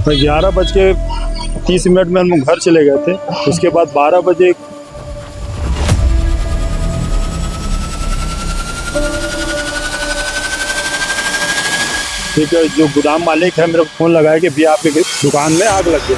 11:30 में हम घर चले गए थे। उसके बाद 12 बजे एक जो गोदाम मालिक है मेरे को फ़ोन लगाया कि भैया आपके दुकान में आग लग गई।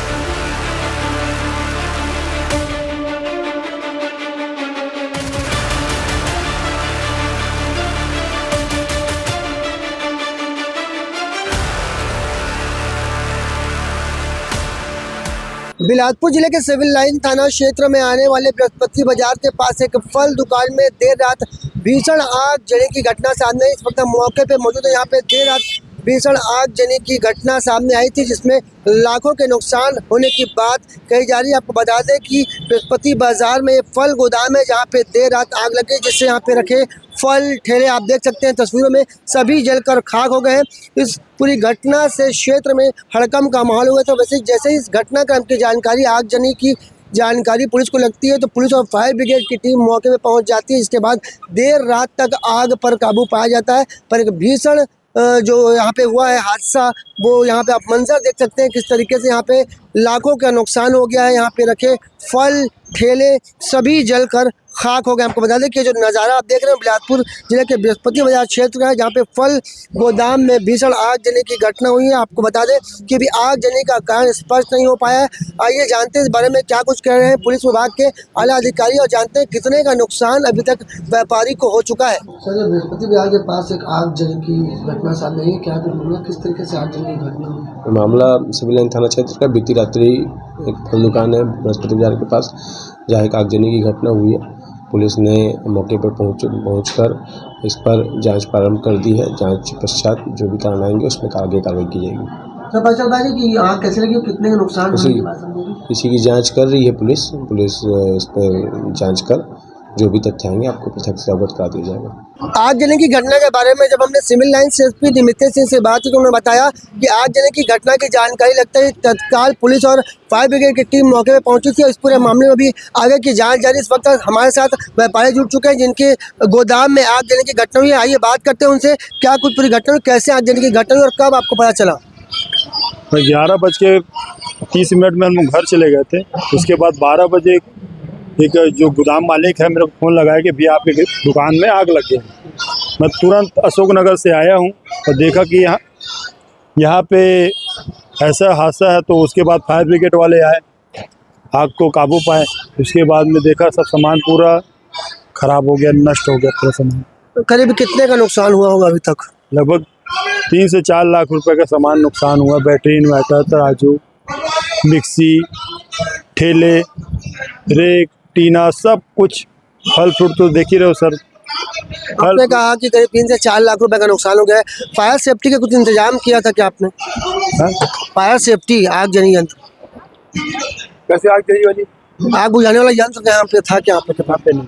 बिलासपुर जिले के सिविल लाइन थाना क्षेत्र में आने वाले बृहस्पति बाजार के पास एक फल दुकान में देर रात भीषण आग जलने की घटना सामने आई। इस वक्त हम मौके पे मौजूद है। यहाँ पे देर रात भीषण आग जलने की घटना सामने आई थी, जिसमें लाखों के नुकसान होने की बात कही जा रही है। आपको बता दें कि बृहस्पति बाजार में फल गोदाम है, जहाँ पे देर रात आग लगी, जिससे यहाँ पे रखे फल ठेले आप देख सकते हैं तस्वीरों में सभी जलकर खाक हो गए हैं। इस पूरी घटना से क्षेत्र में हड़कंप का माहौल हुआ था। वैसे जैसे ही इस घटनाक्रम की जानकारी आगजनी की जानकारी पुलिस को लगती है तो पुलिस और फायर ब्रिगेड की टीम मौके पे पहुंच जाती है। इसके बाद देर रात तक आग पर काबू पाया जाता है। पर एक भीषण जो यहाँ पे हुआ है हादसा, वो यहाँ पे आप मंजर देख सकते हैं किस तरीके से यहाँ पे लाखों का नुकसान हो गया है। यहाँ पे रखे फल ठेले सभी जलकर खाक हो गए। आपको बता दें कि जो नज़ारा आप देख रहे हैं बिलासपुर जिले के बृहस्पति बाजार क्षेत्र का है, जहाँ पे फल गोदाम में भीषण आग जलने की घटना हुई है। आपको बता दें कि अभी आग जलने का कारण स्पष्ट नहीं हो पाया है। आइए जानते हैं इस बारे में क्या कुछ कह रहे हैं पुलिस विभाग के आला अधिकारी और जानते हैं कितने का नुकसान अभी तक व्यापारी को हो चुका है। सर, बृहस्पति बाजार के पास एक आग जलने की घटना सामने आई है, क्या किस तरीके से आग जलने की घटना हुई? मामला सिविल लाइन थाना क्षेत्र का बीती रात्रि एक फल दुकान है बृहस्पति बाजार के पास, जहाँ एक आगजनी की घटना हुई है। पुलिस ने मौके पर पहुंचकर इस पर जांच प्रारंभ कर दी है। जांच पश्चात जो भी कारण आएंगे उसमें आगे कार्रवाई की जाएगी। तो पता चल है कि आग कैसे लगी, कितने का नुकसान इसी की जांच कर रही है पुलिस इस पर जांच कर जो भी तथ्य आएंगे आपको पृथक से अवगत करा दिया जाएगा। आग जलने की घटना के बारे में जब हमने सिविल लाइन से एसपी निमितेश सिंह से बात की तो उन्होंने बताया कि आग जलने की घटना की जानकारी लगता है तत्काल पुलिस और फायर ब्रिगेड की टीम मौके पर पहुंची थी और इस पूरे मामले में भी आगे की जांच जारी। इस वक्त हमारे साथ व्यापारी जुड़ चुके हैं जिनके गोदाम में आग जलने की घटना हुई है। आइए बात करते हैं उनसे, क्या कुछ पूरी घटना हुई, कैसे आग जलने की घटना हुई और कब आपको पता चला? 11:30 में हम घर चले गए थे। उसके बाद 12 बजे एक जो गोदाम मालिक है मेरे को फ़ोन लगाया कि भैया आपके दुकान में आग लग गई। मैं तुरंत अशोकनगर से आया हूँ और देखा कि यहाँ पे ऐसा हादसा है। तो उसके बाद फायर ब्रिगेड वाले आए, आग को काबू पाए। उसके बाद में देखा सब सामान पूरा ख़राब हो गया, नष्ट हो गया पूरा सामान। तो करीब कितने का नुकसान हुआ होगा अभी तक? लगभग 3 से 4 लाख रुपए का सामान नुकसान हुआ। बैटरी, इन्वर्टर, तराजू, मिक्सी, ठेले, रेक, टीना, सब कुछ। फल फ्रूट तो देख ही रहे हो सर। आपने कहा कि करीब 3 से 4 लाख रुपए का नुकसान हो गया है। फायर सेफ्टी का कुछ इंतजाम किया था क्या आपने? फायर सेफ्टी, आग जनी यंत्र कैसे आग जली वाली? आग बुझाने वाला यंत्र यहाँ पे था क्या पे नहीं?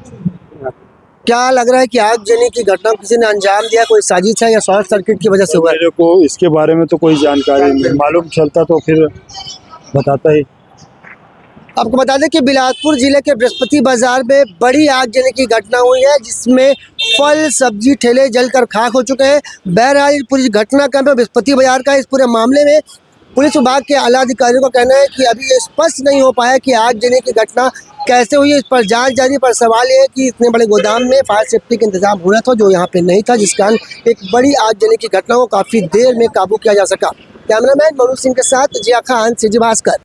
क्या लग रहा है कि आग जलने की घटना किसी ने अंजाम दिया, कोई साजिश है या शॉर्ट सर्किट की वजह से हुआ? मेरे को इसके बारे में तो कोई जानकारी नहीं, मालूम चलता तो फिर बताता ही। आपको बता दें कि बिलासपुर जिले के बृहस्पति बाजार में बड़ी आग जलने की घटना हुई है, जिसमें फल सब्जी ठेले जलकर खाक हो चुके हैं। बहरहाल पूरी घटना का बृहस्पति बाजार का इस पूरे मामले में पुलिस विभाग के आला अधिकारियों का कहना है कि अभी ये स्पष्ट नहीं हो पाया कि आग जलने की घटना कैसे हुई है। इस पर जांच जारी। पर सवाल ये है कि इतने बड़े गोदाम में फायर सेफ्टी का इंतजाम हो रहा था जो यहाँ पे नहीं था, जिस कारण एक बड़ी आग जलने की घटना को काफ़ी देर में काबू किया जा सका। कैमरामैन मनोज सिंह के साथ जिया खान, सिटी भास्कर।